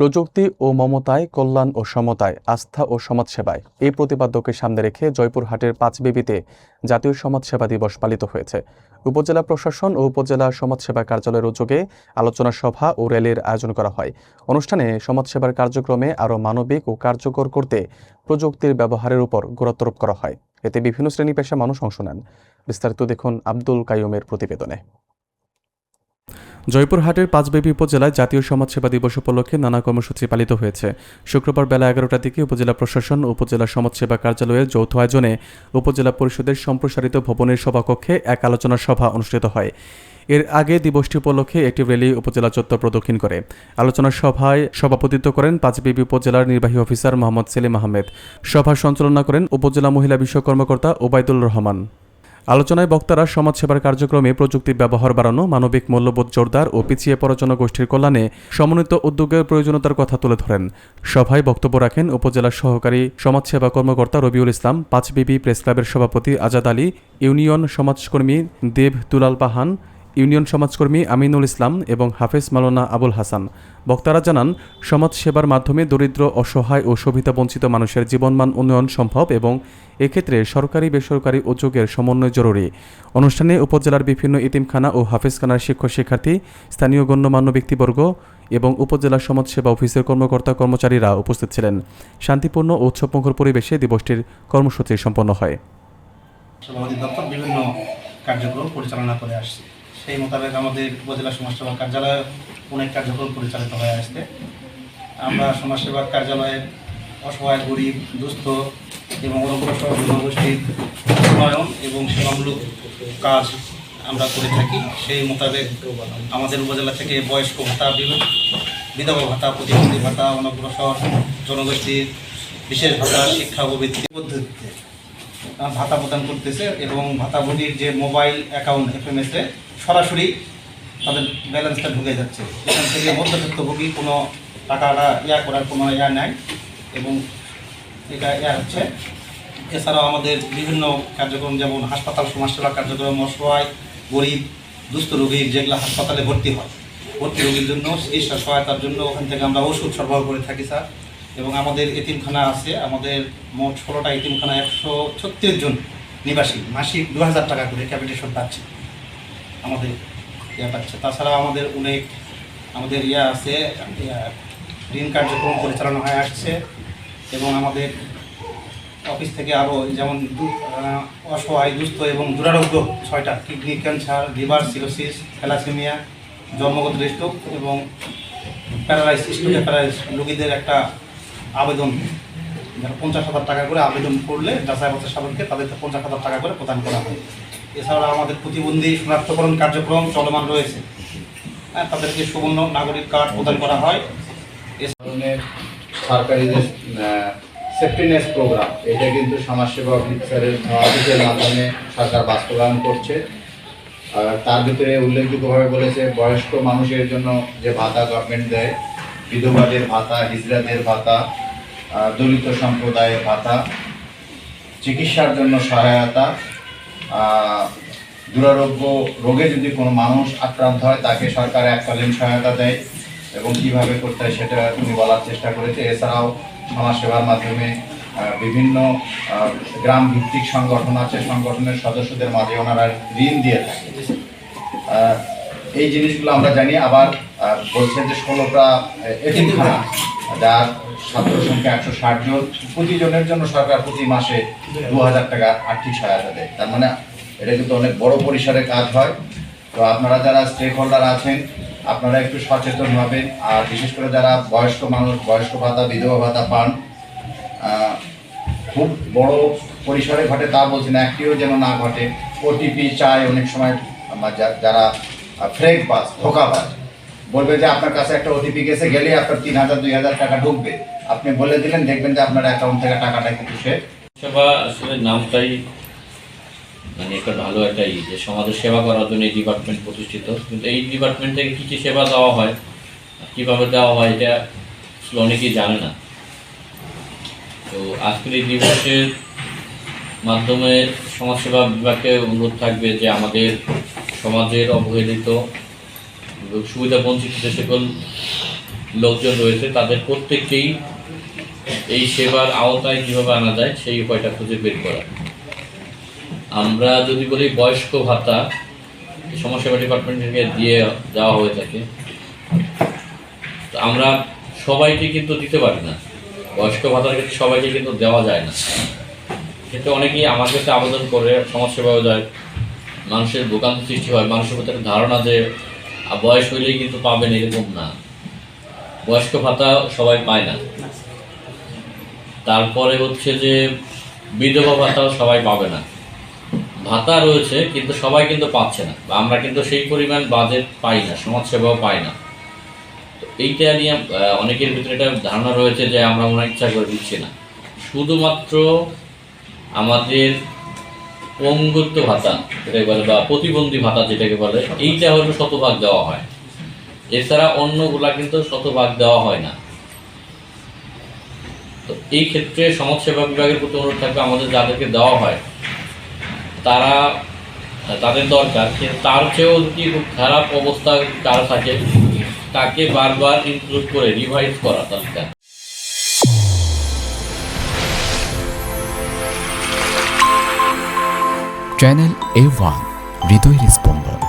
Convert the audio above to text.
প্রযুক্তি ও মমতায়, কল্যাণ ও সমতায়, আস্থা ও সমাজসেবায় এই প্রতিপাদ্যকে সামনে রেখে জয়পুরহাটের পাঁচবিবিতে জাতীয় সমাজসেবা দিবস পালিত হয়েছে। উপজেলা প্রশাসন ও উপজেলা সমাজসেবা কার্যালয়ের উদ্যোগে আলোচনা সভা ও র্যালির আয়োজন করা হয়। অনুষ্ঠানে সমাজসেবার কার্যক্রমে আরও মানবিক ও কার্যকর করতে প্রযুক্তির ব্যবহারের উপর গুরুত্বারোপ করা হয়। এতে বিভিন্ন শ্রেণী পেশা মানুষ অংশ নেন। বিস্তারিত দেখুন আব্দুল কাইয়ুমের প্রতিবেদনে। জয়পুরহাটের পাঁচবিবি উপজেলায় জাতীয় সমাজসেবা দিবস উপলক্ষে নানা কর্মসূচি পালিত হয়েছে। শুক্রবার বেলা 11টার দিকে উপজেলা প্রশাসন ও উপজেলা সমাজসেবা কার্যালয়ের যৌথ আয়োজনে উপজেলা পরিষদের সম্প্রসারিত ভবনের সভাকক্ষে এক আলোচনা সভা অনুষ্ঠিত হয়। এর আগে দিবসটি উপলক্ষে একটি র্যালি উপজেলা চত্বর প্রদক্ষিণ করে। আলোচনা সভায় সভাপতিত্ব করেন পাঁচবিবি উপজেলার নির্বাহী অফিসার মোহাম্মদ সেলিম আহমেদ। সভা সঞ্চালনা করেন উপজেলা মহিলা বিষয়ক কর্মকর্তা ওবায়দুল রহমান। আলোচনায় বক্তারা সমাজসেবার কার্যক্রমে প্রযুক্তির ব্যবহার বাড়ানো, মানবিক মূল্যবোধ জোরদার ও পিছিয়ে পড়া জনগোষ্ঠীর কল্যাণে সমন্বিত উদ্যোগের প্রয়োজনীয়তার কথা তুলে ধরেন। সভায় বক্তব্য রাখেন উপজেলার সহকারী সমাজসেবা কর্মকর্তা রবিউল ইসলাম, পাঁচবিবি প্রেস ক্লাবের সভাপতি আজাদ আলী, ইউনিয়ন সমাজকর্মী দেব দুলাল পাহান, ইউনিয়ন সমাজকর্মী আমিনুল ইসলাম এবং হাফেজ মাওলানা আবুল হাসান। বক্তারা জানান, সমাজসেবার মাধ্যমে দরিদ্র, অসহায় ও সুবিধাবঞ্চিত মানুষের জীবনমান উন্নয়ন সম্ভব এবং এক্ষেত্রে সরকারি বেসরকারি উদ্যোগের সমন্বয় জরুরি। অনুষ্ঠানে উপজেলার বিভিন্ন এতিমখানা ও হাফেজখানার শিক্ষক শিক্ষার্থী, স্থানীয় গণ্যমান্য ব্যক্তিবর্গ এবং উপজেলা সমাজসেবা অফিসের কর্মকর্তা কর্মচারীরা উপস্থিত ছিলেন। শান্তিপূর্ণ ও উৎসবমুখর পরিবেশে দিবসটির কর্মসূচি সম্পন্ন হয়। সভাপতি দপ্তর বিভিন্ন কার্যক্রম পরিচালনা করে আসছে। সেই মোতাবেক আমাদের উপজেলা সমাজসেবা কার্যালয়ে অনেক কার্যক্রম পরিচালিত হয়ে আসছে। আমরা সমাজসেবা কার্যালয়ে অসহায়, গরিব, দুস্থ এবং অনগ্রসর জনগোষ্ঠীর উন্নয়ন এবং সেবামূলক কাজ আমরা করে থাকি। সেই মোতাবেক আমাদের উপজেলা থেকে বয়স্ক ভাতা, বিধবা ভাতা, প্রতিবন্ধী ভাতা, অনগ্রসর জনগোষ্ঠীর বিশেষ ভাতা, শিক্ষা ও বৃত্তি পদ্ধতিতে ভাতা প্রদান করতেছে এবং ভাতাভোগীর যে মোবাইল অ্যাকাউন্ট FMS-এ সরাসরি তাদের ব্যালেন্সটা ঢুকে যাচ্ছে। এখান থেকে মধ্যবিত্তভোগী কোনো টাকাটা করার কোনো নাই এবং এটা হচ্ছে। এছাড়াও আমাদের বিভিন্ন কার্যক্রম, যেমন হাসপাতাল সমাজসেবা কার্যক্রম, অসহায়, গরিব, দুস্থ রোগীর যেগুলো হাসপাতালে ভর্তি হয়, ভর্তি রোগীর জন্য চিকিৎসা সহায়তার জন্য ওখান থেকে আমরা ওষুধ সরবরাহ করে থাকি স্যার। এবং আমাদের এতিমখানা আছে, আমাদের মোট 16টা এতিমখানা, 136 জন নিবাসী মাসিক 2000 টাকা করে ক্যাপিটেশন পাচ্ছে, আমাদের পাচ্ছে। তাছাড়া আমাদের আমাদের আছে, ঋণ কার্যক্রম পরিচালনা হয়ে আসছে এবং আমাদের অফিস থেকে আরও যেমন অসহায়, দুস্থ এবং দুরারোগ্য 6টা, kidney cancer, liver cirrhosis, thalassemia, জন্মগত স্ট্রোক এবং প্যারালাইস রোগীদের একটা আবেদন, যারা 50,000 টাকা করে আবেদন করলে যাচাই বাছাই সাপেক্ষে তাদেরকে 50,000 টাকা করে প্রদান করা হয়। এছাড়া আমাদের প্রতিবন্ধী শনাক্তকরণ কার্যক্রম চলমান রয়েছে, তাদেরকে সুবর্ণ নাগরিক কার্ড প্রদান করা হয়। এ ধরনের সরকারি যে সেফটিনেস প্রোগ্রাম, এটা কিন্তু সমাজসেবা অফিসারের মাধ্যমে সরকার বাস্তবায়ন করছে। আর তার ভিতরে উল্লেখযোগ্যভাবে বলেছে, বয়স্ক মানুষের জন্য যে ভাতা গভর্নমেন্ট দেয়, বিধবাদের ভাতা, হিজড়াদের ভাতা, দলিত সম্প্রদায়ের ভাতা, চিকিৎসার জন্য সহায়তা, দুরারোগ্য রোগে যদি কোনো মানুষ আক্রান্ত হয় তাকে সরকার এককালীন সহায়তা দেয় এবং কীভাবে করতে হয় সেটা উনি বলার চেষ্টা করেছে। এছাড়াও সমাজসেবার মাধ্যমে বিভিন্ন গ্রাম ভিত্তিক সংগঠন আছে, সংগঠনের সদস্যদের মাঝে ওনারা ঋণ দিয়ে থাকে। এই জিনিসগুলো আমরা জানি। আবার বলছেন যে 16টা এতিমখানা, যার ছাত্র সংখ্যা 160 জন, প্রতিজনের জন্য সরকার প্রতি মাসে 2000 টাকা আর্থিক সহায়তা দেয়। তার মানে এটা কিন্তু অনেক বড় পরিসরে কাজ হয়। তো আপনারা যারা স্টেক হোল্ডার আছেন, আপনারা একটু সচেতন হবেন। আর বিশেষ করে যারা বয়স্ক মানুষ, বয়স্ক ভাতা, বিধবা ভাতা পান, খুব বড় পরিসরে ঘটে তা বলছি না, একটিও যেন না ঘটে। ওটিপি চায় অনেক সময়, যারা ফ্রেক বাস, ধোকাবাজ, বলবে যে আপনার কাছে একটা ওটিপি গেছে, গেলে আপনার 3000-2000 টাকা ঢুকবে, আপনি বলে দিলেন, দেখবেন যে আপনার অ্যাকাউন্ট থেকে টাকাটা কিন্তু সে সেবা। আসলে নামটাই মানে একটা ভালো একটা যে সমাজের সেবা করার জন্য এই ডিপার্টমেন্ট প্রতিষ্ঠিত, কিন্তু এই ডিপার্টমেন্ট থেকে কী কী সেবা দেওয়া হয়, কীভাবে দেওয়া হয়, এটা আসলে অনেকেই জানে না। তো আজকের এই দিবসের মাধ্যমে সমাজসেবা বিভাগকে অনুরোধ থাকবে যে আমাদের সমাজের অবহেলিত সুবিধা বঞ্চিত যে সকল লোকজন রয়েছে তাদের প্রত্যেককেই এই সেবার আওতায় কীভাবে আনা যায় সেই উপায়টা খুঁজে বের করা। আমরা যদি বলি বয়স্ক ভাতা সমাজসেবা ডিপার্টমেন্ট থেকে দিয়ে দেওয়া হয়ে থাকে, তো আমরা সবাইকে কিন্তু দিতে পারি না। বয়স্ক ভাতার ক্ষেত্রে সবাইকে কিন্তু দেওয়া যায় না। ক্ষেত্রে অনেকেই আমার কাছে আবেদন করে, সমাজসেবাও যায়, মানুষের ভোগান্তি সৃষ্টি হয়। মানুষের প্রতি একটা ধারণা যে বয়স হইলেই কিন্তু পাবেন, এরকম না। বয়স্ক ভাতা সবাই পায় না। তারপরে হচ্ছে যে বিধবা ভাতাও সবাই পাবে না। ভাতা রয়েছে কিন্তু সবাই কিন্তু পাচ্ছে না, বা আমরা কিন্তু সেই পরিমাণ বাজেট পাই না, সমাজসেবাও পাই না। তো এইটা নিয়ে অনেকের ভিতরে একটা ধারণা রয়েছে যে আমরা মনে ইচ্ছা করে দিচ্ছি না। শুধুমাত্র আমাদের পঙ্গুত্ব ভাতা যেটাকে বলে, বা প্রতিবন্ধী ভাতা যেটাকে বলে, এইটা হলো শতভাগ দেওয়া হয়। এছাড়া অন্যগুলা কিন্তু শতভাগ দেওয়া হয় না। তো এই ক্ষেত্রে সমাজসেবা বিভাগের প্রতি অনুরোধ থাকবে, আমাদের যাদেরকে দেওয়া হয় তারা, তাদের দরকার, কিন্তু তার চেয়েও যদি খুব খারাপ অবস্থা কারো থাকে তাকে বারবার ইনক্লুড করে রিভাইজ করা দরকার। চ্যানেল A1 হৃদয়ের স্পন্দন।